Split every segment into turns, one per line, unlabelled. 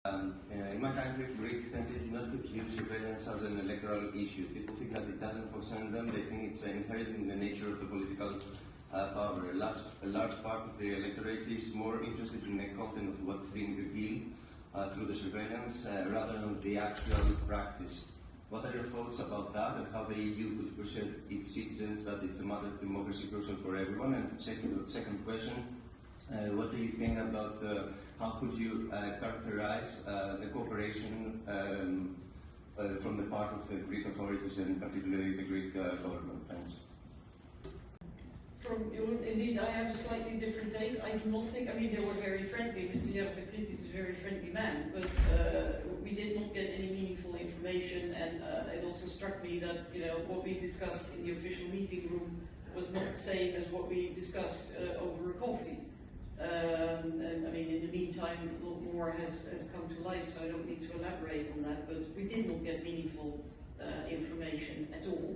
In my country, Greeks tended not to view surveillance as an electoral issue. People think that it doesn't concern them. They think it's inherent in the nature of the political power. A large part of the electorate is more interested in the content of what's being revealed through the surveillance rather than the actual practice. What are your thoughts about that and how the EU could persuade its citizens that it's a matter of democracy crucial for everyone? And second question, what do you think about how could you characterize the cooperation from the part of the Greek authorities and particularly the Greek government? Thanks.
From you, indeed, I have a slightly different take. I do not think, I mean, they were very friendly. Mr. Yapatidis is a very friendly man, but we did not get any meaningful information, and it also struck me that, you know, what we discussed in the official meeting room was not the same as what we discussed over a coffee. And I mean, in the meantime, a lot more has come to light, so I don't need to elaborate on that, but we did not get meaningful information at all.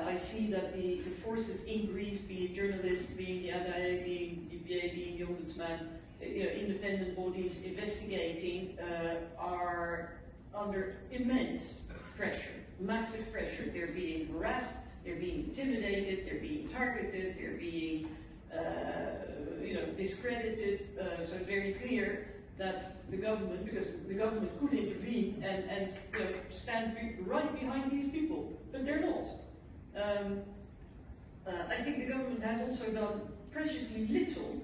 I see that the forces in Greece, be it journalists, being the ADA, being DPA, being the Ombudsman, you know, independent bodies investigating, are under immense pressure, massive pressure. They're being harassed, they're being intimidated, they're being targeted, they're being you know, discredited. So it's very clear that the government, because the government could intervene and you know, stand right behind these people, but they're not. I think the government has also done preciously little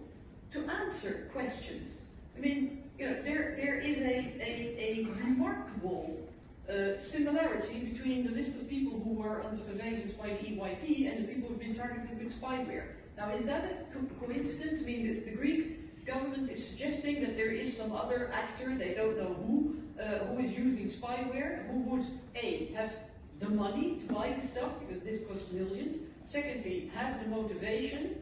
to answer questions. I mean, you know, there is a remarkable similarity between the list of people who were under surveillance by the EYP and the people who've been targeted with spyware. Now, is that a coincidence? I mean, the Greek government is suggesting that there is some other actor, they don't know who is using spyware, who would, A, have the money to buy the stuff, because this costs millions, secondly, have the motivation,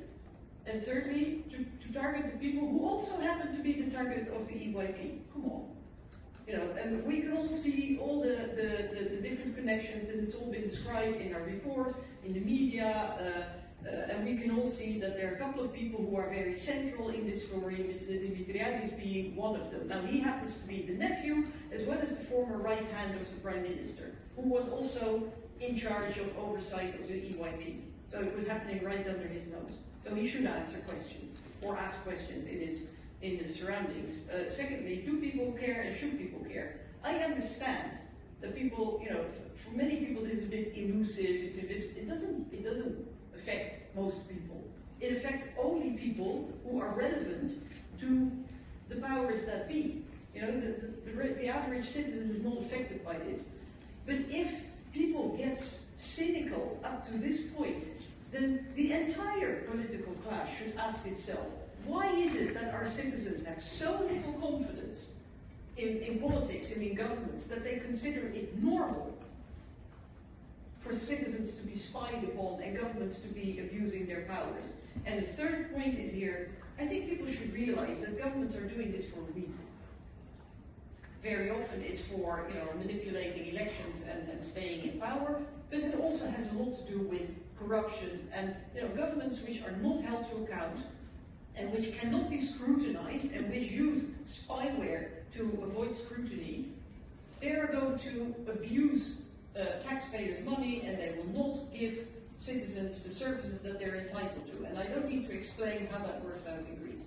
and thirdly, to target the people who also happen to be the target of the EYP. Come on. You know, and we can all see all the different connections, and it's all been described in our report, in the media, and we can all see that there are a couple of people who are very central in this story, Mr. Dimitriadis being one of them. Now, he happens to be the nephew, as well as the former right hand of the Prime Minister, who was also in charge of oversight of the EYP. So it was happening right under his nose. So he should answer questions, or ask questions in his surroundings. Secondly, do people care and should people care? I understand that people, you know, for many people this is a bit elusive, it doesn't affect most people. It affects only people who are relevant to the powers that be. You know, the average citizen is not affected by this. But if people get cynical up to this point, then the entire political class should ask itself, why is it that our citizens have so little confidence in politics and in governments that they consider it normal for citizens to be spied upon and governments to be abusing their powers? And the third point is here, I think people should realize that governments are doing this for a reason. Very often it's for, you know, manipulating elections and staying in power, but it also has a lot to do with corruption and, you know, governments which are not held to account and which cannot be scrutinized and which use spyware to avoid scrutiny, they are going to abuse taxpayers' money, and they will not give citizens the services that they're entitled to. And I don't need to explain how that works out in Greece.